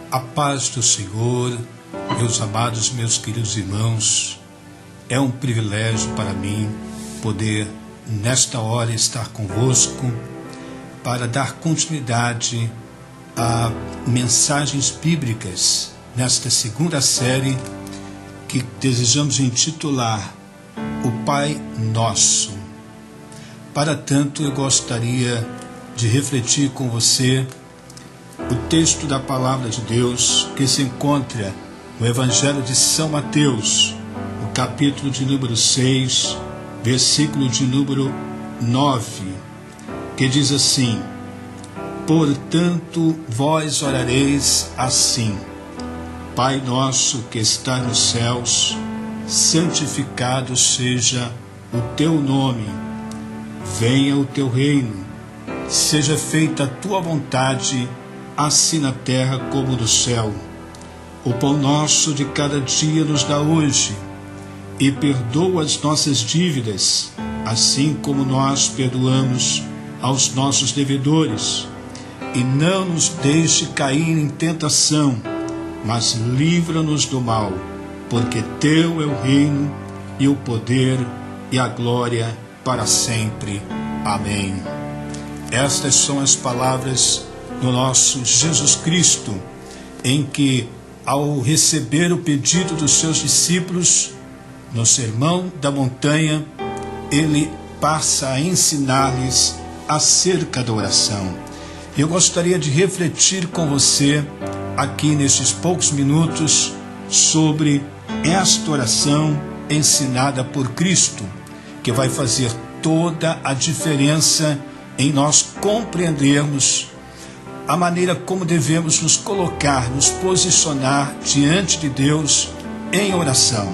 A paz do Senhor, meus amados, meus queridos irmãos, é um privilégio para mim poder, nesta hora, estar convosco para dar continuidade a mensagens bíblicas nesta segunda série que desejamos intitular O Pai Nosso. Para tanto, eu gostaria de refletir com você o texto da Palavra de Deus que se encontra no Evangelho de São Mateus, no capítulo de número 6, versículo de número 9, que diz assim: Portanto, vós orareis assim: Pai nosso que está nos céus, santificado seja o teu nome, venha o teu reino, seja feita a tua vontade, assim na terra como no céu. O pão nosso de cada dia nos dá hoje, e perdoa as nossas dívidas, assim como nós perdoamos aos nossos devedores. E não nos deixe cair em tentação, mas livra-nos do mal, porque teu é o reino, e o poder, e a glória para sempre. Amém. Estas são as palavras do nosso Jesus Cristo, em que, ao receber o pedido dos seus discípulos, no Sermão da Montanha, ele passa a ensinar-lhes acerca da oração. Eu gostaria de refletir com você, aqui nesses poucos minutos, sobre esta oração ensinada por Cristo, que vai fazer toda a diferença em nós compreendermos a maneira como devemos nos colocar, nos posicionar diante de Deus em oração.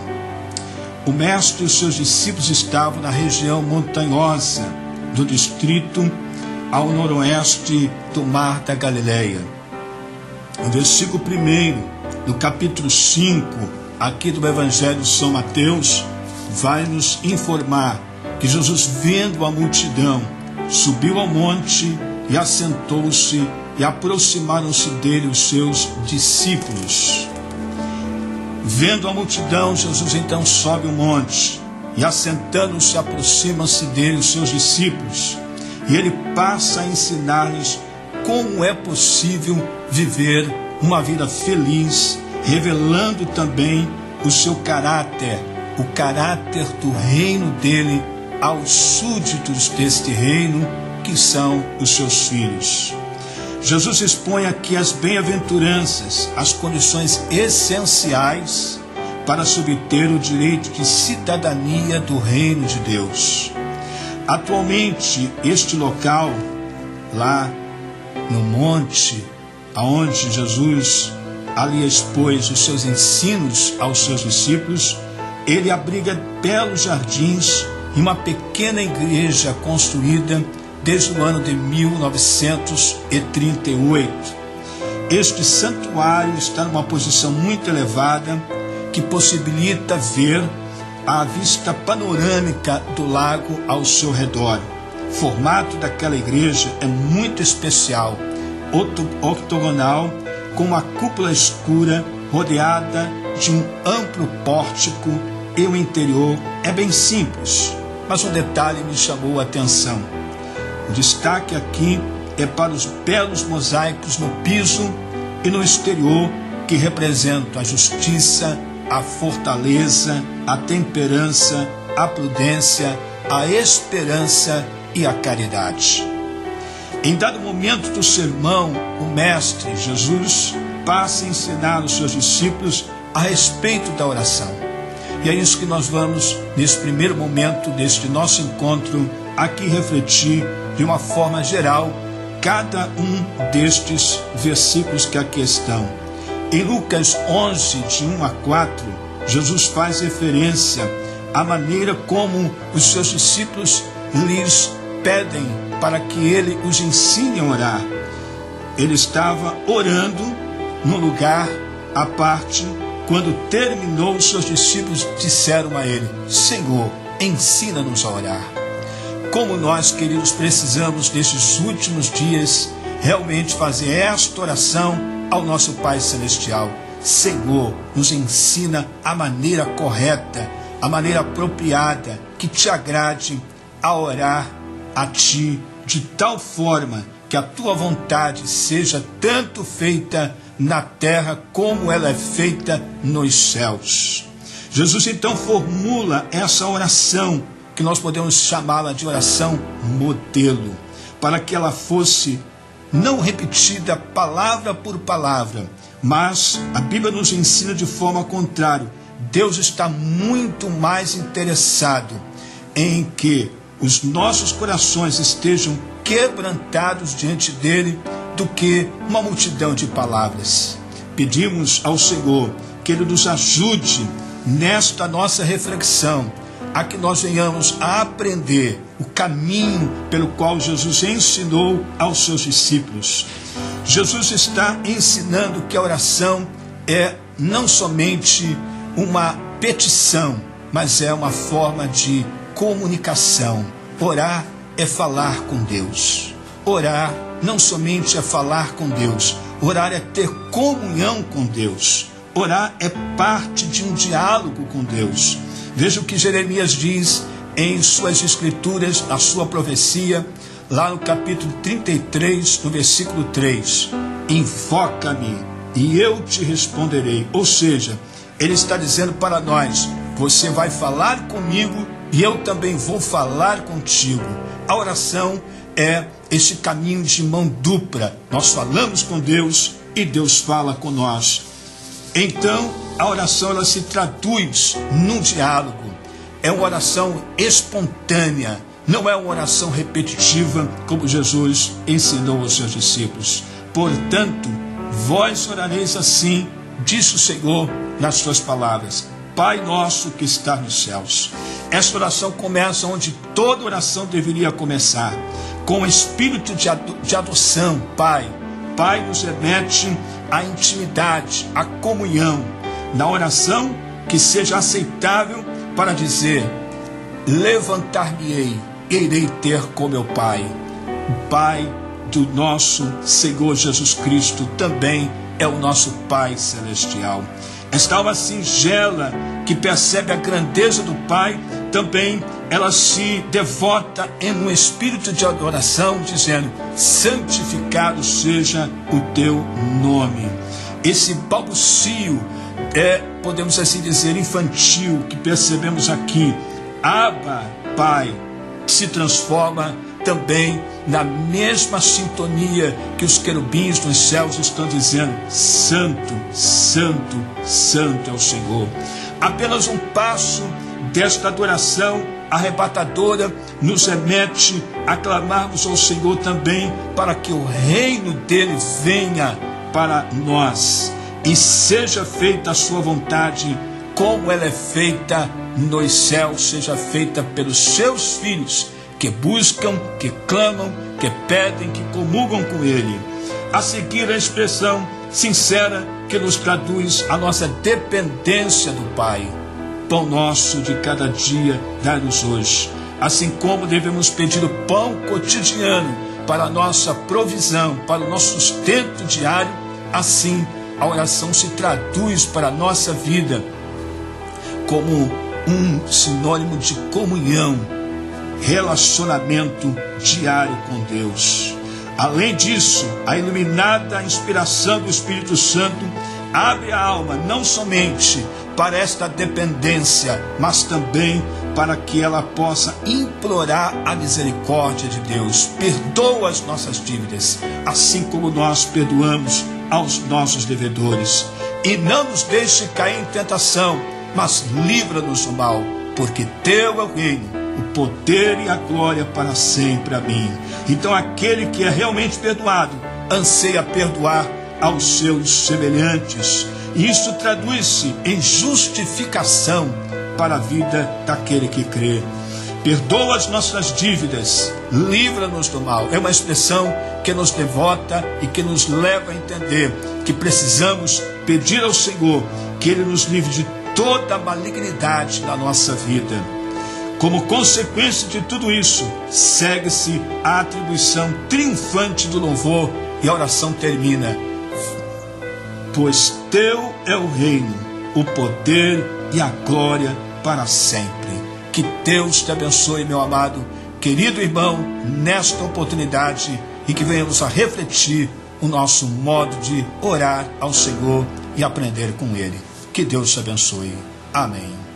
O Mestre e os seus discípulos estavam na região montanhosa do distrito ao noroeste do Mar da Galileia. O versículo 1 do capítulo 5, aqui do Evangelho de São Mateus, vai nos informar que Jesus, vendo a multidão, subiu ao monte e assentou-se, e aproximaram-se dele os seus discípulos. Vendo a multidão, Jesus então sobe o monte, e assentando-se, aproximam-se dele os seus discípulos, e ele passa a ensinar-lhes como é possível viver uma vida feliz, revelando também o seu caráter, o caráter do reino dele aos súditos deste reino, que são os seus filhos. Jesus expõe aqui as bem-aventuranças, as condições essenciais para se obter o direito de cidadania do reino de Deus. Atualmente, este local, lá no monte, aonde Jesus ali expôs os seus ensinos aos seus discípulos, ele abriga belos jardins e uma pequena igreja construída desde o ano de 1938. Este santuário está numa posição muito elevada, que possibilita ver a vista panorâmica do lago ao seu redor. O formato daquela igreja é muito especial, octogonal, com uma cúpula escura rodeada de um amplo pórtico, e o interior é bem simples, mas um detalhe me chamou a atenção. O destaque aqui é para os belos mosaicos no piso e no exterior, que representam a justiça, a fortaleza, a temperança, a prudência, a esperança e a caridade. Em dado momento do sermão, o Mestre Jesus passa a ensinar os seus discípulos a respeito da oração. E é isso que nós vamos, nesse primeiro momento deste nosso encontro, aqui refletir de uma forma geral cada um destes versículos que aqui estão. Em Lucas 11, de 1 a 4, Jesus faz referência à maneira como os seus discípulos lhes pedem para que ele os ensine a orar. Ele estava orando num lugar à parte. Quando terminou, os seus discípulos disseram a ele: Senhor, ensina-nos a orar. Como nós, queridos, precisamos nesses últimos dias realmente fazer esta oração ao nosso Pai Celestial: Senhor, nos ensina a maneira correta, a maneira apropriada, que te agrade a orar a Ti, de tal forma que a Tua vontade seja tanto feita na terra como ela é feita nos céus. Jesus então formula essa oração, que nós podemos chamá-la de oração modelo, para que ela fosse não repetida palavra por palavra, mas a Bíblia nos ensina de forma contrária. Deus está muito mais interessado em que os nossos corações estejam quebrantados diante dele do que uma multidão de palavras. Pedimos ao Senhor que Ele nos ajude nesta nossa reflexão, a que nós venhamos a aprender o caminho pelo qual Jesus ensinou aos seus discípulos. Jesus está ensinando que a oração é não somente uma petição, mas é uma forma de comunicação. Orar é falar com Deus. Orar não somente é falar com Deus, orar é ter comunhão com Deus. Orar é parte de um diálogo com Deus. Veja o que Jeremias diz em suas escrituras, a sua profecia, lá no capítulo 33, no versículo 3. Invoca-me e eu te responderei. Ou seja, ele está dizendo para nós: você vai falar comigo e eu também vou falar contigo. A oração é esse caminho de mão dupla. Nós falamos com Deus e Deus fala com nós. Então, a oração ela se traduz num diálogo. É uma oração espontânea, não é uma oração repetitiva, como Jesus ensinou aos seus discípulos. Portanto, vós orareis assim, disse o Senhor nas suas palavras: Pai nosso que está nos céus. Esta oração começa onde toda oração deveria começar, com o espírito de adoção. Pai nos remete à intimidade, à comunhão. Na oração que seja aceitável para dizer: levantar-me-ei, irei ter com meu Pai. O Pai do nosso Senhor Jesus Cristo também é o nosso Pai Celestial. Esta alma singela que percebe a grandeza do Pai, também ela se devota em um espírito de adoração, dizendo: santificado seja o teu nome. Esse balbucio podemos assim dizer, infantil, que percebemos aqui, Abba, Pai, se transforma também na mesma sintonia que os querubins nos céus estão dizendo: santo, santo, santo é o Senhor. Apenas um passo desta adoração arrebatadora nos remete a clamarmos ao Senhor também para que o reino dele venha para nós e seja feita a sua vontade, como ela é feita nos céus, seja feita pelos seus filhos que buscam, que clamam, que pedem, que comungam com ele. A seguir, a expressão sincera que nos traduz a nossa dependência do Pai. Pão nosso de cada dia, dá-nos hoje. Assim como devemos pedir o pão cotidiano para a nossa provisão, para o nosso sustento diário, assim a oração se traduz para a nossa vida como um sinônimo de comunhão, relacionamento diário com Deus. Além disso, a iluminada inspiração do Espírito Santo abre a alma não somente para esta dependência, mas também para que ela possa implorar a misericórdia de Deus. Perdoa as nossas dívidas, assim como nós perdoamos aos nossos devedores. E não nos deixe cair em tentação, mas livra-nos do mal, porque teu é o reino, o poder e a glória para sempre. Amém. Então aquele que é realmente perdoado anseia perdoar aos seus semelhantes. E isso traduz-se em justificação para a vida daquele que crê. Perdoa as nossas dívidas, livra-nos do mal. É uma expressão que nos devota e que nos leva a entender que precisamos pedir ao Senhor que Ele nos livre de toda a malignidade da nossa vida. Como consequência de tudo isso, segue-se a atribuição triunfante do louvor e a oração termina: pois teu é o reino, o poder e a glória para sempre. Que Deus te abençoe, meu amado, querido irmão, nesta oportunidade, e que venhamos a refletir o nosso modo de orar ao Senhor e aprender com Ele. Que Deus te abençoe. Amém.